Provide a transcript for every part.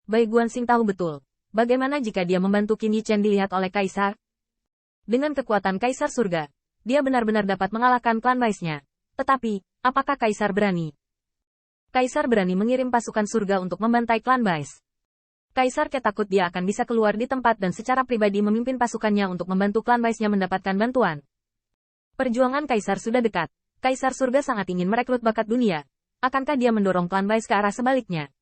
Bai Guanxing tahu betul, bagaimana jika dia membantu Qin Yichen dilihat oleh Kaisar. Dengan kekuatan Kaisar Surga, dia benar-benar dapat mengalahkan klan Baisnya. Tetapi, apakah Kaisar berani? Kaisar berani mengirim pasukan surga untuk membantai klan Bais. Kaisar Ke takut dia akan bisa keluar di tempat dan secara pribadi memimpin pasukannya untuk membantu klan Baisnya mendapatkan bantuan. Perjuangan Kaisar sudah dekat. Kaisar Surga sangat ingin merekrut bakat dunia. Akankah dia mendorong klan Bais ke arah sebaliknya?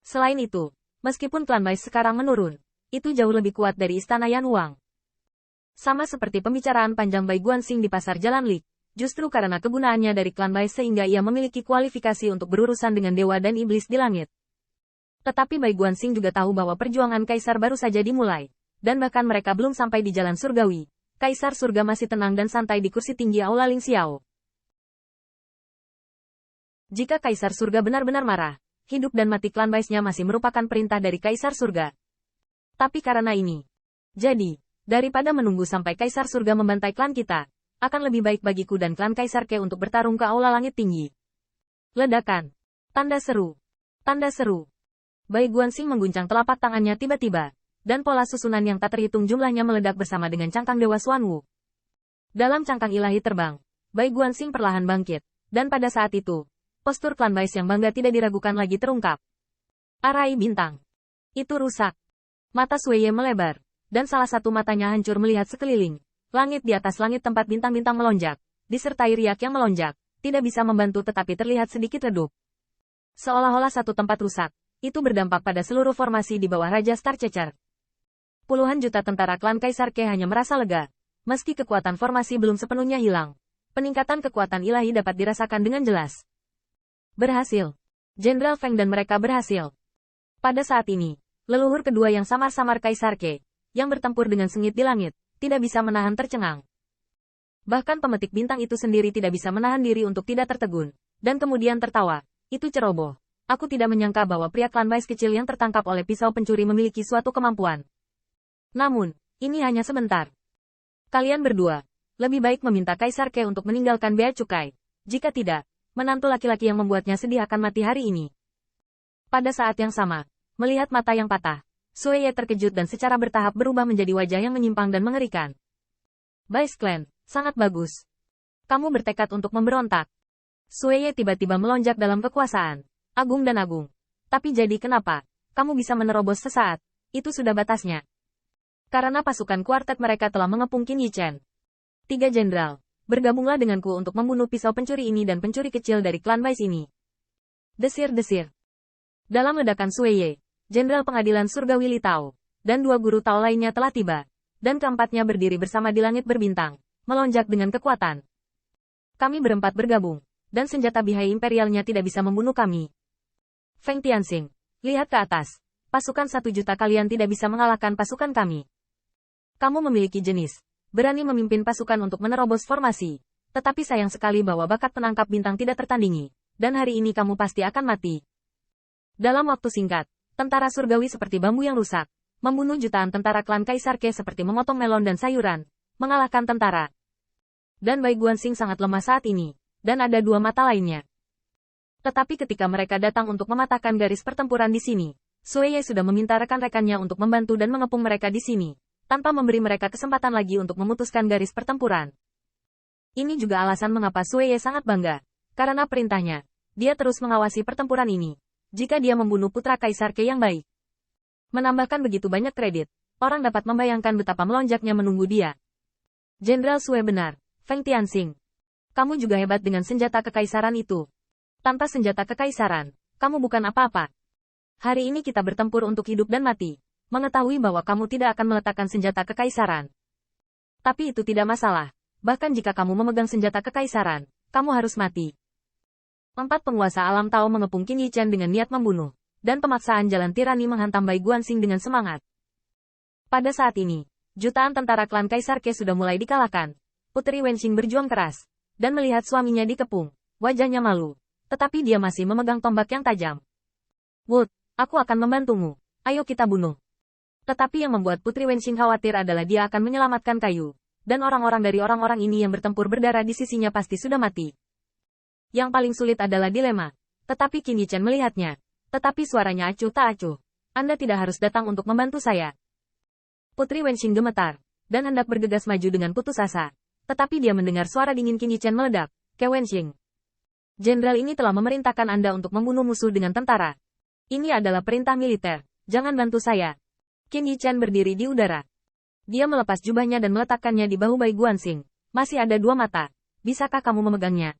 Selain itu, meskipun klan Bais sekarang menurun, itu jauh lebih kuat dari istana Yan Huang. Sama seperti pembicaraan panjang Bai Guanxing di pasar Jalan Lik, justru karena kegunaannya dari klan Bais sehingga ia memiliki kualifikasi untuk berurusan dengan dewa dan iblis di langit. Tetapi Bai Guanxing juga tahu bahwa perjuangan Kaisar baru saja dimulai, dan bahkan mereka belum sampai di jalan surgawi. Kaisar Surga masih tenang dan santai di kursi tinggi Aula Ling Xiao. Jika Kaisar Surga benar-benar marah, hidup dan mati klan Baisnya masih merupakan perintah dari Kaisar Surga. Tapi karena ini, jadi, daripada menunggu sampai Kaisar Surga membantai klan kita, akan lebih baik bagiku dan klan Kaisar Ke untuk bertarung ke Aula Langit Tinggi. Ledakan. Tanda seru. Tanda seru. Bai Guanxing mengguncang telapak tangannya tiba-tiba, dan pola susunan yang tak terhitung jumlahnya meledak bersama dengan cangkang Dewa Xuanwu. Dalam cangkang ilahi terbang, Bai Guanxing perlahan bangkit, dan pada saat itu, postur klan Bais yang bangga tidak diragukan lagi terungkap. Arai bintang. Itu rusak. Mata Sueye melebar, dan salah satu matanya hancur melihat sekeliling. Langit di atas langit tempat bintang-bintang melonjak, disertai riak yang melonjak, tidak bisa membantu tetapi terlihat sedikit redup. Seolah-olah satu tempat rusak, itu berdampak pada seluruh formasi di bawah Raja Starchacher. Puluhan juta tentara klan Kaisar Ke hanya merasa lega, meski kekuatan formasi belum sepenuhnya hilang. Peningkatan kekuatan ilahi dapat dirasakan dengan jelas. Berhasil. Jenderal Feng dan mereka berhasil. Pada saat ini, leluhur kedua yang samar-samar Kaisar Ke, yang bertempur dengan sengit di langit, tidak bisa menahan tercengang. Bahkan pemetik bintang itu sendiri tidak bisa menahan diri untuk tidak tertegun, dan kemudian tertawa. Itu ceroboh. Aku tidak menyangka bahwa pria klan Bais kecil yang tertangkap oleh pisau pencuri memiliki suatu kemampuan. Namun, ini hanya sebentar. Kalian berdua, lebih baik meminta Kaisar Ke untuk meninggalkan bea cukai. Jika tidak, menantu laki-laki yang membuatnya sedih akan mati hari ini. Pada saat yang sama, melihat mata yang patah, Sueye terkejut dan secara bertahap berubah menjadi wajah yang menyimpang dan mengerikan. Bais Clan, sangat bagus. Kamu bertekad untuk memberontak. Sueye tiba-tiba melonjak dalam kekuasaan. Agung dan agung. Tapi jadi kenapa? Kamu bisa menerobos sesaat. Itu sudah batasnya. Karena pasukan kuartet mereka telah mengepung Qin Yichen. 3 jenderal. Bergabunglah denganku untuk membunuh pisau pencuri ini dan pencuri kecil dari klan Bais ini. Desir-desir. Dalam ledakan Sueye, Jenderal Pengadilan Surgawi Li Tao, dan 2 guru Tao lainnya telah tiba, dan keempatnya berdiri bersama di langit berbintang, melonjak dengan kekuatan. Kami berempat bergabung, dan senjata bihai imperialnya tidak bisa membunuh kami. Feng Tianxing, lihat ke atas. Pasukan 1 juta kalian tidak bisa mengalahkan pasukan kami. Kamu memiliki jenis, berani memimpin pasukan untuk menerobos formasi. Tetapi sayang sekali bahwa bakat penangkap bintang tidak tertandingi, dan hari ini kamu pasti akan mati. Dalam waktu singkat, tentara surgawi seperti bambu yang rusak, membunuh jutaan tentara klan Kaisar Ke seperti memotong melon dan sayuran, mengalahkan tentara. Dan Bai Guanxing sangat lemah saat ini, dan ada 2 mata lainnya. Tetapi ketika mereka datang untuk mematahkan garis pertempuran di sini, Sueye sudah meminta rekan-rekannya untuk membantu dan mengepung mereka di sini, tanpa memberi mereka kesempatan lagi untuk memutuskan garis pertempuran. Ini juga alasan mengapa Sueye sangat bangga, karena perintahnya, dia terus mengawasi pertempuran ini. Jika dia membunuh putra Kaisar Ke yang baik. Menambahkan begitu banyak kredit, orang dapat membayangkan betapa melonjaknya menunggu dia. Jenderal Sue benar, Feng Tianxing. Kamu juga hebat dengan senjata kekaisaran itu. Tanpa senjata kekaisaran, kamu bukan apa-apa. Hari ini kita bertempur untuk hidup dan mati, mengetahui bahwa kamu tidak akan meletakkan senjata kekaisaran. Tapi itu tidak masalah, bahkan jika kamu memegang senjata kekaisaran, kamu harus mati. 4 penguasa alam Tao mengepung Qin Yichen dengan niat membunuh, dan pemaksaan jalan tirani menghantam Bai Guanxing dengan semangat. Pada saat ini, jutaan tentara klan Kaisar Ke sudah mulai dikalahkan. Putri Wenxing berjuang keras, dan melihat suaminya dikepung, wajahnya malu, tetapi dia masih memegang tombak yang tajam. Wood, aku akan membantumu, ayo kita bunuh. Tetapi yang membuat Putri Wenxing khawatir adalah dia akan menyelamatkan Kayu, dan orang-orang dari orang-orang ini yang bertempur berdarah di sisinya pasti sudah mati. Yang paling sulit adalah dilema. Tetapi Qin Yichen melihatnya. Tetapi suaranya acuh tak acuh. Anda tidak harus datang untuk membantu saya. Putri Wenxing gemetar, dan hendak bergegas maju dengan putus asa. Tetapi dia mendengar suara dingin Qin Yichen meledak. Ke Wenxing. Jenderal ini telah memerintahkan Anda untuk membunuh musuh dengan tentara. Ini adalah perintah militer. Jangan bantu saya. Qin Yichen berdiri di udara. Dia melepas jubahnya dan meletakkannya di bahu Bai Guanxing. Masih ada 2 mata. Bisakah kamu memegangnya?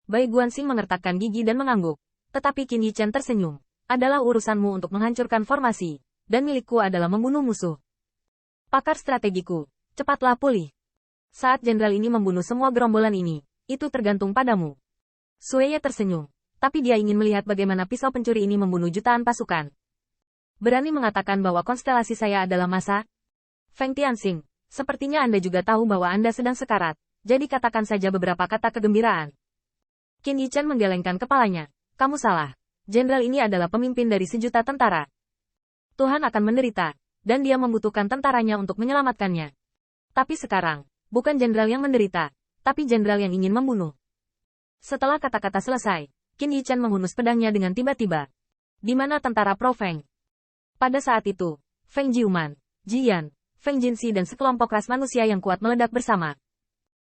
Bai Guanxing mengertakkan gigi dan mengangguk. Tetapi Qin Yichen tersenyum. Adalah urusanmu untuk menghancurkan formasi. Dan milikku adalah membunuh musuh. Pakar strategiku. Cepatlah pulih. Saat jenderal ini membunuh semua gerombolan ini, itu tergantung padamu. Sueye tersenyum. Tapi dia ingin melihat bagaimana pisau pencuri ini membunuh jutaan pasukan. Berani mengatakan bahwa konstelasi saya adalah massa? Feng Tianxing, sepertinya Anda juga tahu bahwa Anda sedang sekarat. Jadi katakan saja beberapa kata kegembiraan. Qin Yichen menggelengkan kepalanya. Kamu salah. Jenderal ini adalah pemimpin dari sejuta tentara. Tuhan akan menderita, dan dia membutuhkan tentaranya untuk menyelamatkannya. Tapi sekarang, bukan jenderal yang menderita, tapi jenderal yang ingin membunuh. Setelah kata-kata selesai, Qin Yichen menghunus pedangnya dengan tiba-tiba. Di mana tentara Pro Feng? Pada saat itu, Feng Jiuman, Jiyan, Feng Jinxi dan sekelompok ras manusia yang kuat meledak bersama.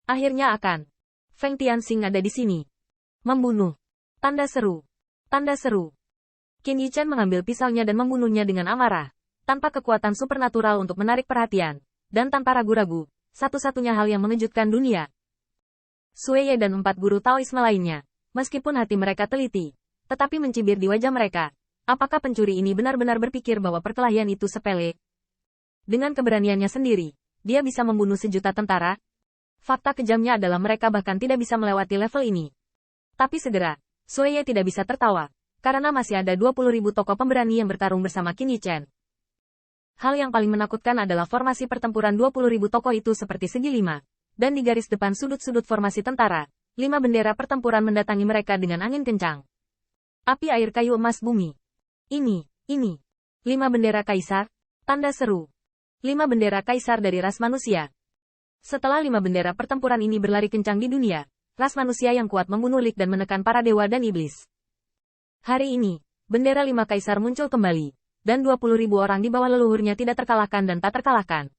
Akhirnya akan. Feng Tianxing ada di sini. Membunuh. Tanda seru. Tanda seru. Qin Yichen mengambil pisaunya dan membunuhnya dengan amarah. Tanpa kekuatan supernatural untuk menarik perhatian. Dan tanpa ragu-ragu, satu-satunya hal yang mengejutkan dunia. Sueye dan 4 guru Taoisme lainnya, meskipun hati mereka teliti, tetapi mencibir di wajah mereka. Apakah pencuri ini benar-benar berpikir bahwa perkelahian itu sepele? Dengan keberaniannya sendiri, dia bisa membunuh sejuta tentara? Fakta kejamnya adalah mereka bahkan tidak bisa melewati level ini. Tapi segera, Sueye tidak bisa tertawa, karena masih ada 20.000 tokoh pemberani yang bertarung bersama Qin Yichen. Hal yang paling menakutkan adalah formasi pertempuran 20.000 tokoh itu seperti segi 5. Dan di garis depan sudut-sudut formasi tentara, 5 bendera pertempuran mendatangi mereka dengan angin kencang. Api air kayu emas bumi. Ini. 5 bendera kaisar? Tanda seru. 5 bendera kaisar dari ras manusia. Setelah 5 bendera pertempuran ini berlari kencang di dunia, ras manusia yang kuat membunuh Lik dan menekan para dewa dan iblis. Hari ini, bendera 5 kaisar muncul kembali, dan 20.000 orang di bawah leluhurnya tidak terkalahkan dan tak terkalahkan.